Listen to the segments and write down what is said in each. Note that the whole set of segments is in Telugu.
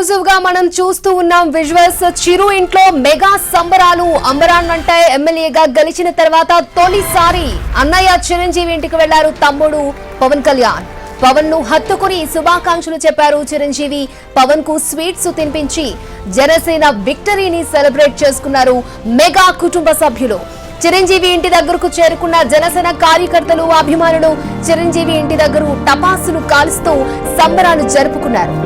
ఎక్స్క్లూజివ్ గా మనం చూస్తూ ఉన్నాం విజువల్స్. చిరు ఇంట్లో మెగా సంబరాలు అంబరాన్ అంటే ఎమ్మెల్యేగా గెలిచిన తర్వాత తొలిసారి అన్నయ్య చిరంజీవి ఇంటికి వెళ్లారు తమ్ముడు పవన్ కళ్యాణ్. పవన్ ను హత్తుకుని శుభాకాంక్షలు చెప్పారు చిరంజీవి. పవన్ కు స్వీట్స్ తినిపించి జనసేన విక్టరీని సెలబ్రేట్ చేసుకున్నారు మెగా కుటుంబ సభ్యులు. చిరంజీవి ఇంటి దగ్గరకు చేరుకున్న జనసేన కార్యకర్తలు అభిమానులు చిరంజీవి ఇంటి దగ్గర టపాసులు కాలుస్తూ సంబరాలు జరుపుకున్నారు.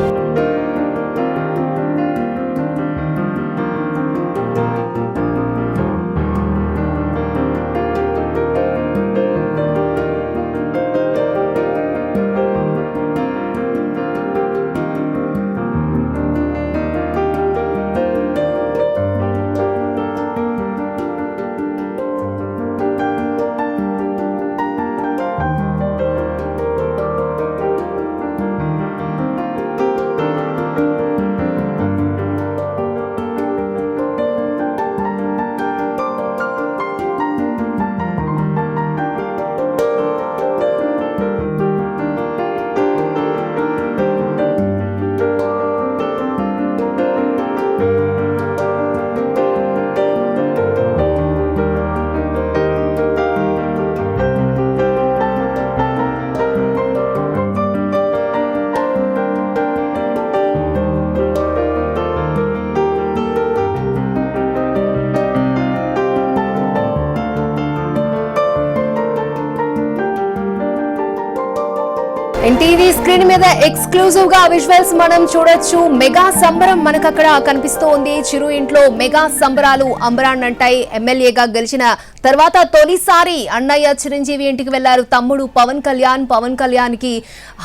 ఎన్టీవీ స్క్రీన్ మీద ఎక్స్క్లూజివ్ గా విజువల్స్ మనం చూడొచ్చు. మెగా సంబరం మనకు అక్కడ కనిపిస్తూ ఉంది. చిరు ఇంట్లో మెగా సంబరాలు అంబరాన్ అంటాయి. ఎమ్మెల్యేగా గెలిచిన తర్వాత తొలిసారి అన్నయ్య చిరంజీవి ఇంటికి వెళ్లారు తమ్ముడు పవన్ కళ్యాణ్. పవన్ కళ్యాణ్ కి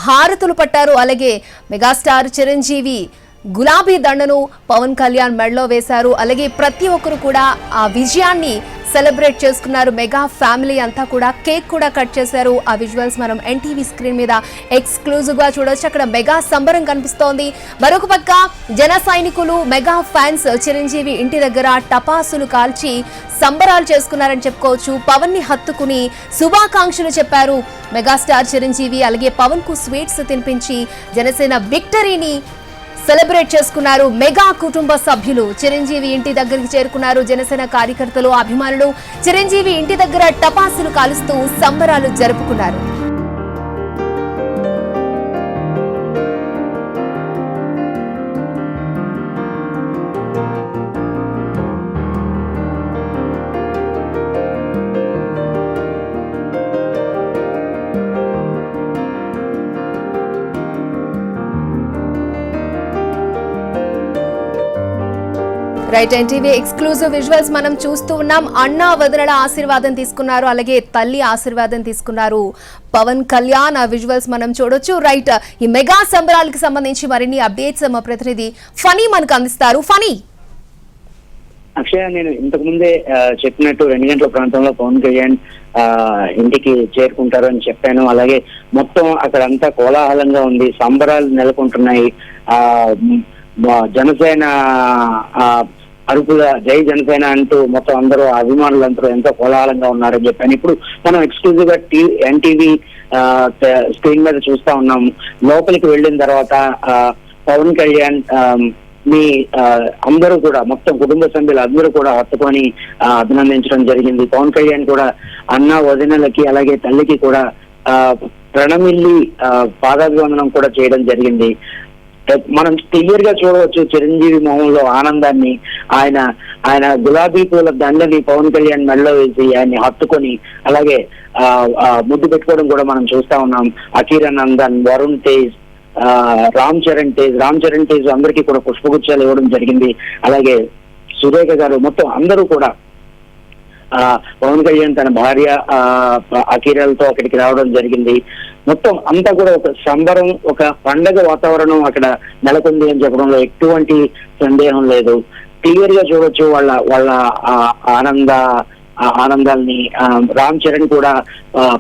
హారతులు పట్టారు. అలాగే మెగాస్టార్ చిరంజీవి గులాబీ దండను పవన్ కళ్యాణ్ మెడలో వేశారు. అలాగే ప్రతి ఒక్కరు కూడా ఆ విజయాన్ని సెలబ్రేట్ చేసుకున్నారు. మెగా ఫ్యామిలీ అంతా కూడా కేక్ కూడా కట్ చేశారు. ఆ విజువల్స్ మనం ఎన్టీవీ స్క్రీన్ మీద ఎక్స్క్లూజివ్ గా చూడొచ్చు. అక్కడ మెగా సంబరం కనిపిస్తోంది. మరొక పక్క జన సైనికులు మెగా ఫ్యాన్స్ చిరంజీవి ఇంటి దగ్గర టపాసులు కాల్చి సంబరాలు చేసుకున్నారని చెప్పుకోవచ్చు. పవన్ ని హత్తుకుని శుభాకాంక్షలు చెప్పారు మెగాస్టార్ చిరంజీవి. అలాగే పవన్ కు స్వీట్స్ తినిపించి జనసేన విక్టరీని సెలబ్రేట్ చేసుకున్నారు మెగా కుటుంబ సభ్యులు. చిరంజీవి ఇంటి దగ్గరికి చేరుకున్నారు జనసేన కార్యకర్తలు అభిమానులు. చిరంజీవి ఇంటి దగ్గర టపాసులు కాలుస్తూ సంబరాలు జరుపుకున్నారు. రైట్, ఎన్టీవీ ఎక్స్క్లూజివ్ విజువల్స్ మనం చూస్తూ ఉన్నాం. అన్న వదినల ఆశీర్వాదం తీసుకున్నారు. అలాగే తల్లి ఆశీర్వాదం తీసుకున్నారు పవన్ కళ్యాణ్. ఆ విజువల్స్ మనం చూడొచ్చు. రైట్, ఈ మెగా సంబరాలకు సంబంధించి మరిన్ని అప్డేట్స్ మా ప్రతినిధి ఫనీ మనకు అందిస్తారు. ఫనీ. అక్షయ, నేను ఇంతకు ముందే చెప్పినట్టు 2 గంటల ప్రాంతంలో పవన్ కళ్యాణ్ ఇంటికి చేరుకుంటారు అని చెప్పాను. అలాగే మొత్తం అక్కడంతా కోలాహలంగా ఉంది, సంబరాలు నెలకొంటున్నాయి. జనసేన అరుపుల జై జనసేన అంటూ మొత్తం అందరూ అభిమానులందరూ ఎంతో కోలాహలంగా ఉన్నారని చెప్పాను. ఇప్పుడు మనం ఎక్స్క్లూజివ్ గా ఎన్టీవీ స్క్రీన్ మీద చూస్తా ఉన్నాము. లోపలికి వెళ్ళిన తర్వాత పవన్ కళ్యాణ్ మీ అందరూ కూడా మొత్తం కుటుంబ సభ్యులు అందరూ కూడా హత్తుకొని అభినందించడం జరిగింది. పవన్ కళ్యాణ్ కూడా అన్న వదినలకి అలాగే తల్లికి కూడా ప్రణమిల్లి పాదాభివందనం కూడా చేయడం జరిగింది. మనం క్లియర్ గా చూడవచ్చు చిరంజీవి మొహంలో ఆనందాన్ని. ఆయన గులాబీ పూల దండని పవన్ కళ్యాణ్ మెడలో వేసి ఆయన్ని హత్తుకొని అలాగే ముద్దు పెట్టుకోవడం కూడా మనం చూస్తా ఉన్నాం. అఖీరా నందన్, వరుణ్ తేజ్, రామ్ చరణ్ తేజ్ అందరికీ కూడా పుష్పగుచ్చాలు ఇవ్వడం జరిగింది. అలాగే సురేఖ గారు మొత్తం అందరూ కూడా పవన్ కళ్యాణ్ తన భార్య అఖీరాలతో అక్కడికి రావడం జరిగింది. మొత్తం అంతా కూడా ఒక సంబరం, ఒక పండగ వాతావరణం అక్కడ నెలకొంది అని చెప్పడంలో ఎటువంటి సందేహం లేదు. క్లియర్ గా చూడొచ్చు వాళ్ళ ఆనందాల్ని. రామ్ చరణ్ కూడా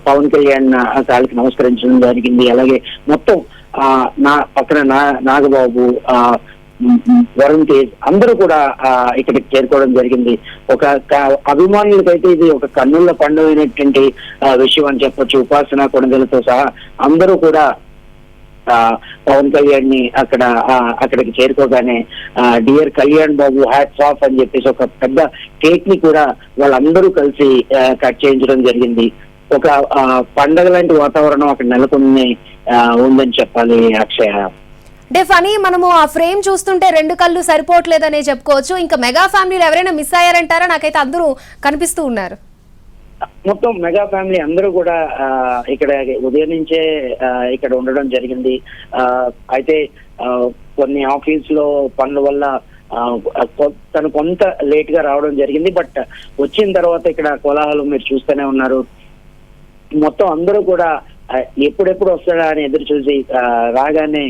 పవన్ కళ్యాణ్ కాలికి నమస్కరించడం జరిగింది. అలాగే మొత్తం నా పక్కన నాగబాబు, వరుణ్ తేజ్ అందరూ కూడా ఇక్కడికి చేరుకోవడం జరిగింది. ఒక అభిమానులకైతే ఇది ఒక కన్నుల పండుగైనటువంటి విషయం అని చెప్పొచ్చు. ఉపాసన కొనగలతో సహా అందరూ కూడా పవన్ కళ్యాణ్ ని అక్కడికి చేరుకోగానే dear Kalyan Babu hats off అని చెప్పేసి ఒక పెద్ద కేక్ ని కూడా వాళ్ళందరూ కలిసి కట్ చేయించడం జరిగింది. ఒక పండగ లాంటి వాతావరణం అక్కడ నెలకొని ఉందని చెప్పాలి అక్షయ. అంటే ఫనీ మనము ఆ ఫ్రేమ్ చూస్తుంటే రెండు కళ్ళు సరిపోవట్లేదనే చెప్పుకోవచ్చు. ఇంకా మెగా ఫ్యామిలీలో ఎవరైనా మిస్ అయ్యారంటారా? నాకైతే అందరూ కనిపిస్తూ ఉన్నారు. మొత్తం మెగా ఫ్యామిలీ అందరూ కూడా ఇక్కడ ఉదయం నుంచే ఇక్కడ ఉండడం జరిగింది. అయితే కొన్ని ఆఫీస్ లో పనుల వల్ల తను కొంత లేట్ గా రావడం జరిగింది. బట్ వచ్చిన తర్వాత ఇక్కడ కోలాహలం మీరు చూస్తూనే ఉన్నారు. మొత్తం అందరూ కూడా ఎప్పుడెప్పుడు వస్తాడా అని ఎదురు చూసి రాగానే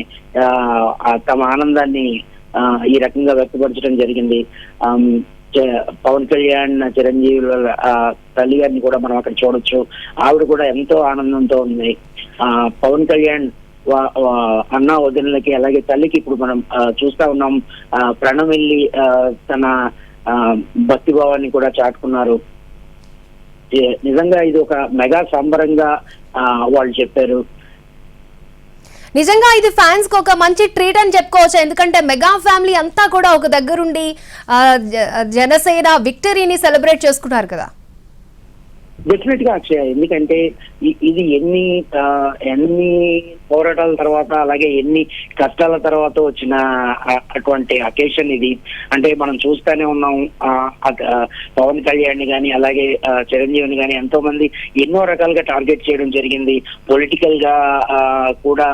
తమ ఆనందాన్ని ఈ రకంగా వ్యక్తపరచడం జరిగింది. పవన్ కళ్యాణ్ చిరంజీవి తల్లి గారిని కూడా మనం అక్కడ చూడొచ్చు. ఆవిడ కూడా ఎంతో ఆనందంతో ఉంది. పవన్ కళ్యాణ్ అన్న వదినలకి అలాగే తల్లికి ఇప్పుడు మనం చూస్తా ఉన్నాం. ప్రణం వెళ్ళి తన భక్తిభావాన్ని కూడా చాటుకున్నారు. నిజంగా ఇది ఒక మెగా సంబరంగా వాళ్ళు చెప్పారు. నిజంగా ఇది ఫ్యాన్స్ కి ఒక మంచి ట్రీట్ అని చెప్పుకోవచ్చు. ఎందుకంటే మెగా ఫ్యామిలీ అంతా కూడా ఒక దగ్గరుండి జనసేన విక్టరీని సెలబ్రేట్ చేసుకున్నారు కదా. డెఫినెట్ గా అక్షయ, ఎందుకంటే ఇది ఎన్ని పోరాటాల తర్వాత అలాగే ఎన్ని కష్టాల తర్వాత వచ్చిన అటువంటి అకేషన్ ఇది. అంటే మనం చూస్తూనే ఉన్నాం పవన్ కళ్యాణ్ గాని అలాగే చిరంజీవిని గాని ఎంతో మంది ఎన్నో రకాలుగా టార్గెట్ చేయడం జరిగింది. పొలిటికల్ గా కూడా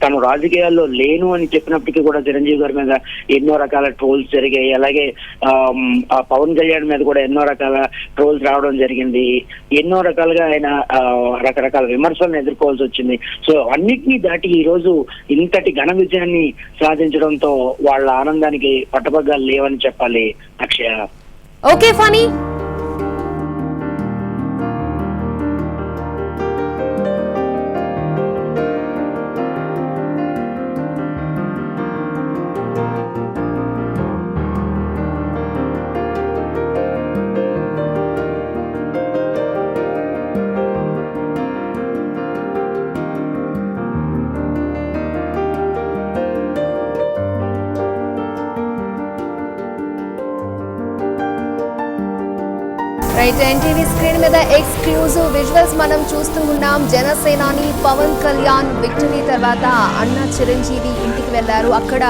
తను రాజకీయాల్లో లేను అని చెప్పినప్పటికీ కూడా చిరంజీవి గారి మీద ఎన్నో రకాల ట్రోల్స్ జరిగాయి. అలాగే పవన్ కళ్యాణ్ మీద కూడా ఎన్నో రకాల ట్రోల్స్ రావడం జరిగింది. ఎన్నో రకాలుగా ఆయన రకరకాల విమర్శలను ఎదుర్కోవాల్సి వచ్చింది. సో అన్నిటినీ దాటి ఈ రోజు ఇంతటి ఘన విజయాన్ని సాధించడంతో వాళ్ళ ఆనందానికి పట్టపగ్గాలు లేవని చెప్పాలి Akshaya. Okay Phani. Right, NTV screen మీద ఎక్స్క్లూజివ్ విజువల్స్ మనం చూస్తూ ఉన్నాం. జనసేనాని పవన్ కళ్యాణ్ విక్టరీ తర్వాత అన్న చిరంజీవి ఇంటికి వెళ్లారు. అక్కడ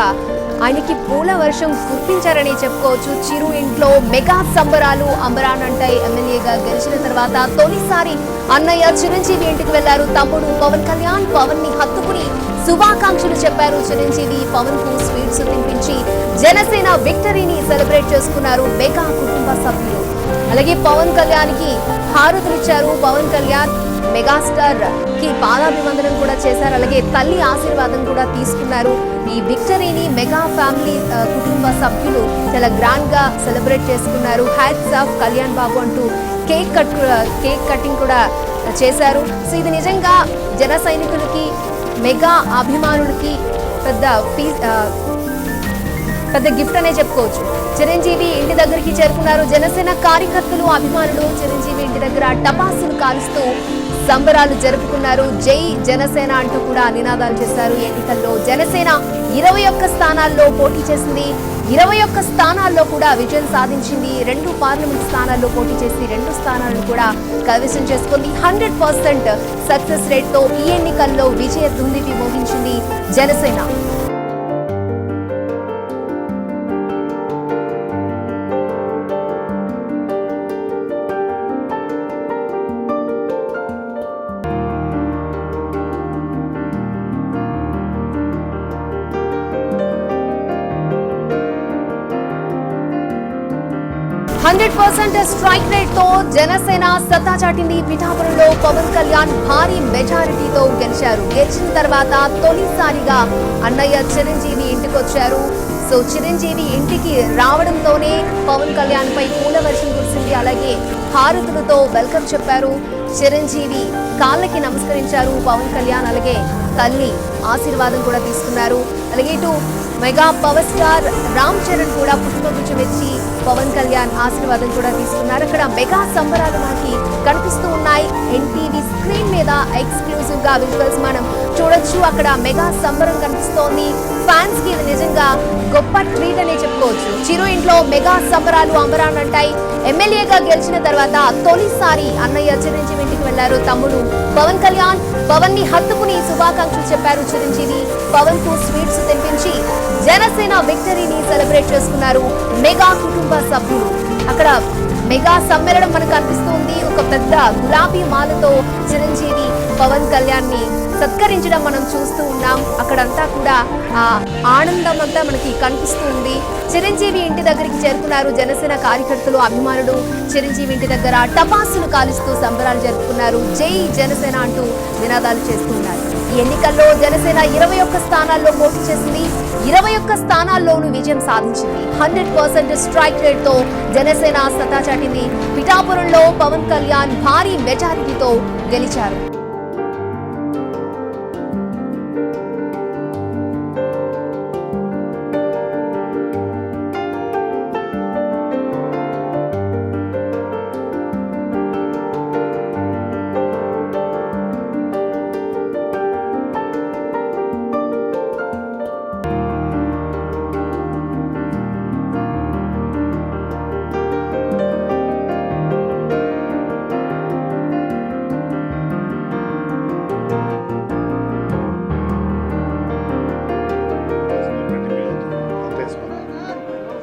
ఆయనకి పూల వర్షం కురిపించారని చెప్పుకోవచ్చు. చిరు ఇంట్లో మెగా సంబరాలు అంబరానంటాయి. ఎమ్మెల్యేగా గెలిచిన తర్వాత తొలిసారి అన్నయ్య చిరంజీవి ఇంటికి వెళ్లారు. తమ్ముడు పవన్ కళ్యాణ్ పవన్ ని హత్తుకుని శుభాకాంక్షలు చెప్పారు. చిరంజీవి పవన్ కు స్వీట్స్ తినిపించి జనసేన విక్టరీని సెలబ్రేట్ చేసుకున్నారు మెగా కుటుంబ సభ్యులు. అలాగే పవన్ కళ్యాణ్ కి హారతులిచ్చారు. పవన్ కళ్యాణ్ మెగాస్టార్ కి పాదాభివందనం కూడా చేశారు. అలాగే తల్లి ఆశీర్వాదం కూడా తీసుకున్నారు. ఈ విక్టరీని మెగా ఫ్యామిలీ కుటుంబ సభ్యులు చాలా గ్రాండ్ గా సెలబ్రేట్ చేసుకున్నారు. హ్యాట్స్ ఆఫ్ కళ్యాణ్ బాబు అంటూ కేక్ కటింగ్ కూడా చేశారు. సో ఇది నిజంగా జన సైనికులకి మెగా అభిమానులకి పెద్ద గిఫ్ట్ అనే చెప్పుకోవచ్చు. చిరంజీవి ఇంటి దగ్గరికి చేరుకున్నారు. జనసేన కార్యకర్తలు అభిమానులు చిరంజీవి ఇంటి దగ్గర టపాసులు కాలుస్తూ సంబరాలు జరుపుకున్నారు. జై జనసేన అంటూ కూడా నినాదాలు చేశారు. ఎన్నికల్లో జనసేన 21 స్థానాల్లో పోటీ చేసింది. 21 స్థానాల్లో కూడా విజయం సాధించింది. 2 పార్లమెంట్ స్థానాల్లో పోటీ చేసి 2 స్థానాలను కూడా కైవసం చేసుకుంది. 100% సక్సెస్ రేట్ తో ఈ ఎన్నికల్లో విజయ దుందిపి మోగించింది జనసేన. స్ట్రైక్ రేట్ తో జనసేన సత్తా చాటింది. పిఠాపురంలో పవన్ కళ్యాణ్ భారీ మెజారిటీతో గెలిచారు. గెలిచిన తర్వాత తొలిసారిగా అన్నయ్య చిరంజీవి ఇంటికొచ్చారు. సో చిరంజీవి ఇంటికి రావడంతోనే పవన్ కళ్యాణ్ పై పూల వర్షం కురిసింది. అలాగే హారతులతో వెల్కమ్ చెప్పారు. చిరంజీవి కాళ్ళకి నమస్కరించారు పవన్ కళ్యాణ్. అలాగే తల్లి ఆశీర్వాదం కూడా తీసుకున్నారు. అలాగే ఇటు mega power star Ram Charan కూడా పుష్పగుచ్చం ఇచ్చి పవన్ కళ్యాణ్ ఆశీర్వాదం కూడా తీసుకున్నారు. అక్కడ మెగా సంబరాలు మనకి కనిపిస్తూ ఉన్నాయి. ఎన్టీవీ స్క్రీన్ మీద ఎక్స్క్లూజివ్ గా విజువల్స్ మనం చూడొచ్చు. అక్కడ మెగా సంబరం కనిపిస్తోంది. ఫ్యాన్స్ కి ఇది నిజంగా గొప్ప ట్రీట్ అనే చెప్పుకోవచ్చు. చిరు ఇంట్లో మెగా సంబరాలు అంబరాన్ అంటాయి. ఎమ్మెల్యేగా గెలిచిన తర్వాత తొలిసారి అన్నయ్య చిరంజీవి ఇంటికి వెళ్లారు తమ్ముడు పవన్ కళ్యాణ్. పవన్ ని హత్తుకుని శుభాకాంక్షలు చెప్పారు చిరంజీవి. పవన్ కు స్వీట్స్ తినిపించి జనసేన విక్టరీని సెలబ్రేట్ చేసుకున్నారు మెగా కుటుంబ సభ్యులు. అక్కడ మెగా సమ్మేళనం మనకు కనిపిస్తుంది. ఒక పెద్ద గులాబీ మాలతో చిరంజీవి పవన్ కళ్యాణ్ ని సత్కరించడం మనం చూస్తూ ఉన్నాం. అక్కడంతా కూడా ఆ ఆనందం అంతా మనకి కనిపిస్తూ ఉంది. చిరంజీవి ఇంటి దగ్గరికి చేరుకున్నారు జనసేన కార్యకర్తలు, అభిమానులు. చిరంజీవి ఇంటి దగ్గర టపాసులు కాలుస్తూ సంబరాలు జరుపుకున్నారు. జై జనసేన అంటూ నినాదాలు చేస్తున్నారు. ఈ ఎన్నికల్లో జనసేన 21 స్థానాల్లో పోటీ చేసింది. 21 స్థానాల్లోనూ విజయం సాధించింది. 100% స్ట్రైక్ రేట్ తో జనసేన సత్తా చాటింది. పిఠాపురంలో పవన్ కళ్యాణ్ భారీ మెజారిటీతో గెలిచారు.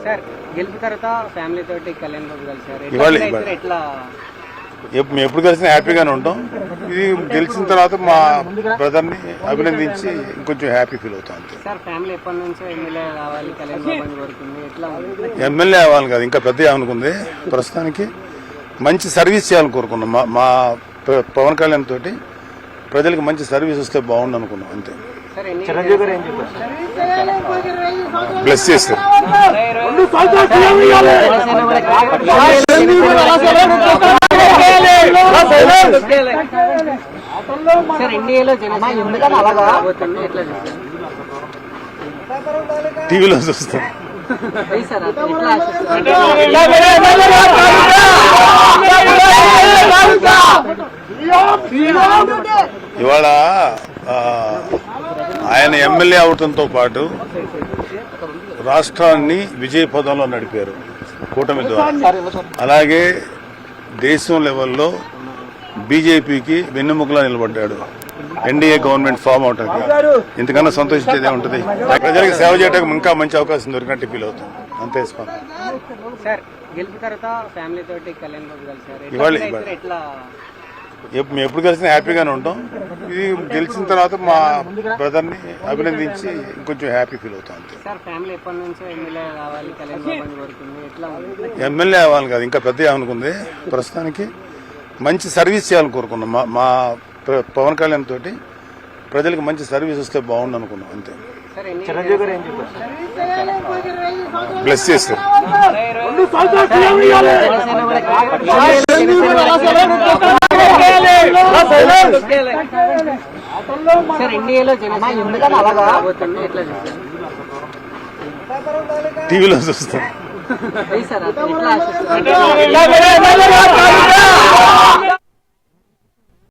సార్ గెలుపు తర్వాత ఫ్యామిలీ తోటి కళ్యాణ్ బాబు కలిసారు. ఎట్లా మేము ఎప్పుడు కలిసినా హ్యాపీగానే ఉంటాం. ఇది గెలిచిన తర్వాత మా బ్రదర్ని అభినందించి ఇంకొంచెం హ్యాపీ ఫీల్ అవుతాం అంతే. సార్ ఫ్యామిలీ ఎప్పటి నుంచో ఎమ్మెల్యే కావాలి కళ్యాణ్ బాబు అని కోరుకుంది. ఎట్లా ఎమ్మెల్యే అవ్వాలి కాదు, ఇంకా పెద్ద అనుకుంది. ప్రస్తుతానికి మంచి సర్వీస్ చేయాలని కోరుకున్నాం. మా పవన్ కళ్యాణ్ తోటి ప్రజలకు మంచి సర్వీస్ వస్తే బాగుండు అనుకున్నాం అంతే. బ్లెస్ చేస్తారు. టీవీలో చూస్తాం. ఇవాళ ఆయన ఎమ్మెల్యే అవడంతో పాటు రాష్ట్రాన్ని విజయ పదంలో నడిపారు కూటమి ద్వారా. అలాగే దేశం లెవెల్లో బీజేపీకి వెన్నెముకలా నిలబడ్డాడు ఎన్డీఏ గవర్నమెంట్ ఫామ్ అవటానికి. ఇంతకన్నా సంతోషించేదే ఉంటుంది. ప్రజలకు సేవ చేయడానికి ఇంకా మంచి అవకాశం దొరికినట్టు ఫీల్ అవుతాం అంతే. సార్ గెలుపు తర్వాత ఫ్యామిలీ తోటి కళ్యాణ్ బాబు కలిసారు. ఇవాళ ఎట్లా మేము ఎప్పుడు కలిసినా హ్యాపీగానే ఉంటాం. ఇది గెలిచిన తర్వాత మా బ్రదర్ని అభినందించి ఇంకొంచెం హ్యాపీ ఫీల్ అవుతాం అంతే. సార్ ఫ్యామిలీ ఎప్పటి నుంచో ఎమ్మెల్యే కావాలి కళ్యాణ్ బాబు అని కోరుకుంది. ఎట్లా ఎమ్మెల్యే అవ్వాలి కాదు, ఇంకా పెద్ద అనుకుంది. ప్రస్తుతానికి మంచి సర్వీస్ చేయాలని కోరుకున్నాం. మా పవన్ కళ్యాణ్ తోటి ప్రజలకు మంచి సర్వీస్ వస్తే బాగుండు అనుకున్నాం అంతే. బ్లెస్ చేస్తారు. టీవీలో చూస్తాం.